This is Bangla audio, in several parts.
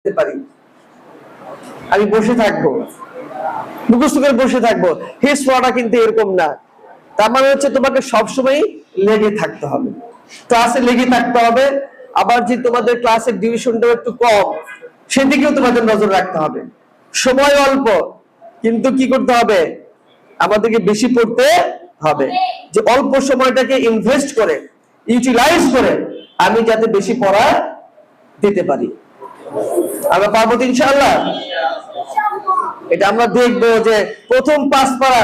থাকতে পারি, আমি বসে থাকবো, মুখস্থ করে বসে থাকবো। হিফজ পড়াটা কিন্তু এরকম না। তার মানে হচ্ছে তোমাকে সবসময় লেগে থাকতে হবে, ক্লাসে লেগে থাকতে হবে। আবার যে তোমাদের ক্লাসের ডিউরেশনটা একটু কম, সেদিকেও তোমাদের নজর রাখতে হবে। সময় অল্প, কিন্তু কি করতে হবে, আমাদেরকে বেশি পড়তে হবে, যে অল্প সময়টাকে ইনভেস্ট করে, ইউটিলাইজ করে আমি যাতে বেশি পড়া দিতে পারি। আমরা পারবো তো ইনশাআল্লাহ। এটা আমরা দেখবো যে প্রথম 5 পারা,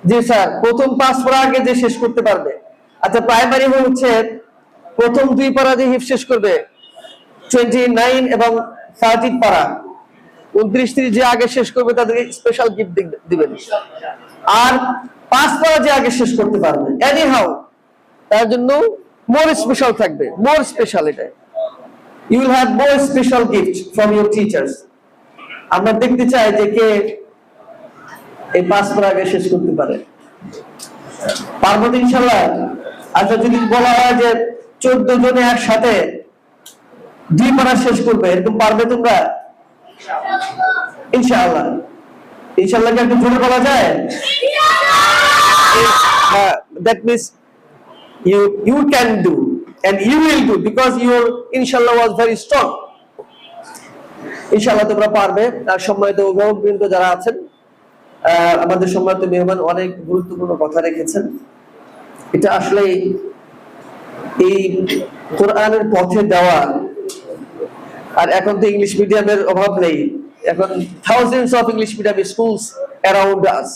জি স্যার, প্রথম 5 পারা আগে যে শেষ করতে পারবে। আচ্ছা, প্রাইমারি হচ্ছে প্রথম 2 পারা যে হিফজ শেষ করবে, 29 এবং 30 পারা, 29-30 যে আগে শেষ করবে তাদেরকে স্পেশাল গিফট দিবেন। আর 5 পারা যে আগে শেষ করতে পারবে এনি হাউ, তার জন্য মোর স্পেশাল থাকবে, মোর স্পেশাল। এটা you will have more special gift from your teachers. আমরা দেখতে চাই যে কে এই 5 পারা আগে শেষ করতে পারে। পারবো তো ইনশাআল্লাহ। আচ্ছা, যদি বলা হয় যে 14 জনে একসাথে 2 পারা শেষ করবে, এরকম পারবে তোমরা? ইনশাআল্লাহ। ইনশাআল্লাহ কি একটু জোরে বলা যায়? That means you can do and you will do because your inshallah was very strong. ইনশাআল্লাহ তোমরা পারবে। আর সম্মানিত অভিভাবকবৃন্দ যারা আছেন, আমাদের সম্মানিত মেহমান অনেক গুরুত্বপূর্ণ কথা রেখেছেন। এটা আসলে এই কোরআনের পথে দেওয়া। আর এখন তো ইংলিশ মিডিয়ামের অভাব নেই, এখন thousands of English medium schools around us.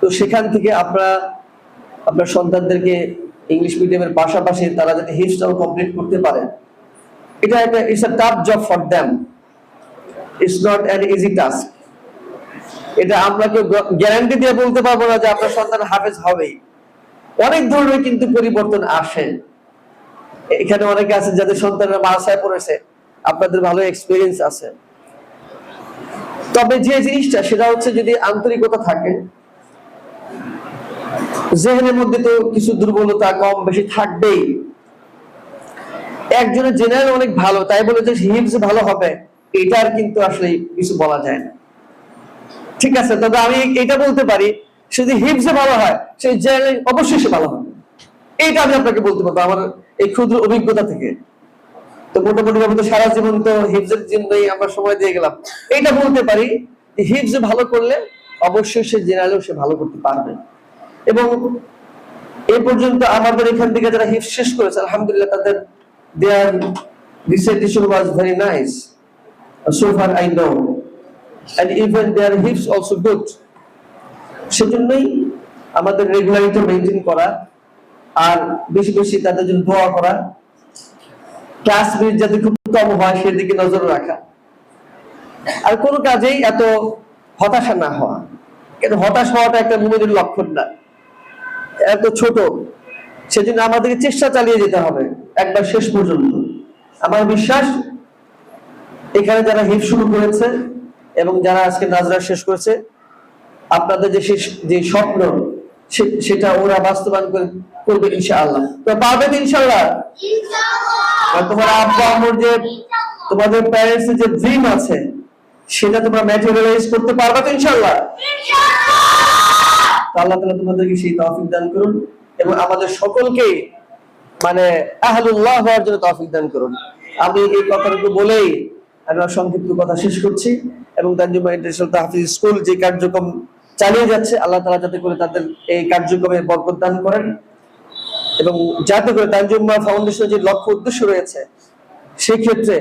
তো সেখান থেকে আপনার সন্তানদেরকে ইংলিশ মিডিয়ামের পাশাপাশি তারা যাতে হিফজটাও কমপ্লিট করতে পারে, এটা একটা it's a tough job for them, it's not an easy task. এটা আমরা কেউ গ্যারান্টি দিয়ে বলতে পারবো না যে আপনার সন্তান হাফেজ হবেই। অনেক ধরনের কিন্তু পরিবর্তন আসে। এখানে অনেকে আছেন যাদের সন্তানরা মাদ্রাসায় পড়েছে, আপনাদের ভালো এক্সপিরিয়েন্স আছে। তবে যে জিনিসটা সেটা হচ্ছে যদি আন্তরিকতা থাকে, জেহেনের মধ্যে তো কিছু দুর্বলতা কম বেশি থাকবেই। একজনের জেনারেল অনেক ভালো, তাই বলে যে হিফজ ভালো হবে এটার কিন্তু আসলে কিছু বলা যায় না। ঠিক আছে, তবে আমি এটা বলতে পারি, যদি হিফজে ভালো হয় সেই জেনারেল অবশ্যই সে ভালো হবে। এইটা আমি আপনাকে বলতে পারবো আমার এই ক্ষুদ্র অভিজ্ঞতা থেকে। তো মোটামুটি ভাবে তো সারা জীবন তো হিফজের জন্যই আমরা সময় দিয়ে গেলাম। এইটা বলতে পারি হিফজ ভালো করলে অবশ্যই সে জেনারেলও সে ভালো করতে পারবে। এবং এই পর্যন্ত আমাদের এখান থেকে যারা হিফজ শেষ করেছে আলহামদুলিল্লাহ, তাদের their recitation was very nice so far I know, and even their hips also good. সেজন্যই আমাদের রেগুলারিটি মেইনটেইন করা, আর বেশি বেশি তাদের জন্য দোয়া করা, ক্লাস মিস যাতে খুব কম হয় সেদিকে নজর রাখা, আর কোনো কাজেই এত হতাশা না হওয়া। কিন্তু হতাশ হওয়াটা একটা মুমিনের লক্ষণ না, এত ছোট। সেজন্য আমাদেরকে চেষ্টা চালিয়ে যেতে হবে একবার শেষ পর্যন্ত। আমার বিশ্বাস এখানে যারা হিফজ শুরু করেছে এবং যারা আজকে নাজরা শেষ করেছে, আপনাদের যে স্বপ্ন সেটা ওরা বাস্তবায়ন করবে ইনশাআল্লাহ। তো পারবে ইনশাআল্লাহ। তোমার আব্বা আম্মুর যে, তোমাদের প্যারেন্টস যে ড্রিম আছে সেটা তোমরা ম্যাটেরিয়ালাইজ করতে পারবে তো ইনশাআল্লাহ। আল্লাহ তাআলা তোমাদেরকে সেই তৌফিক দান করুন এবং আমাদের সকলকে মানে আহলুল্লাহ হওয়ার জন্য তৌফিক দান করুন। আমি এই কথাটুকু বলেই আমি সংক্ষিপ্ত কথা শেষ করছি। এবং তানজিমা ইন্টারন্যাশনাল তাহফিজ স্কুল যে কার্যক্রম চালিয়ে যাচ্ছে, আল্লাহ তাআলা যাতে করে তাদের এই কার্যক্রমে বরকত দান করেন এবং যাতে করে তানজিমা ফাউন্ডেশনের যে লক্ষ্য উদ্দেশ্য রয়েছে সেই ক্ষেত্রে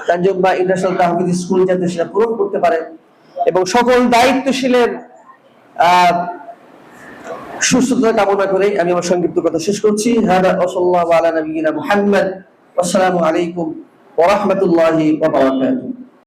তানজিমা ইন্টারন্যাশনাল তাহফিজ স্কুল যাতে সেটা পূরণ করতে পারে এবং সকল দায়িত্বশীলের সুস্থতা কামনা করে আমি আমার সংক্ষিপ্ত কথা শেষ করছি। হাদা ওয়াসাল্লাহু আলা নবিয়িনা মুহাম্মদ। আসসালামু আলাইকুম ওয়া রাহমাতুল্লাহি ওয়া বারাকাতুহু।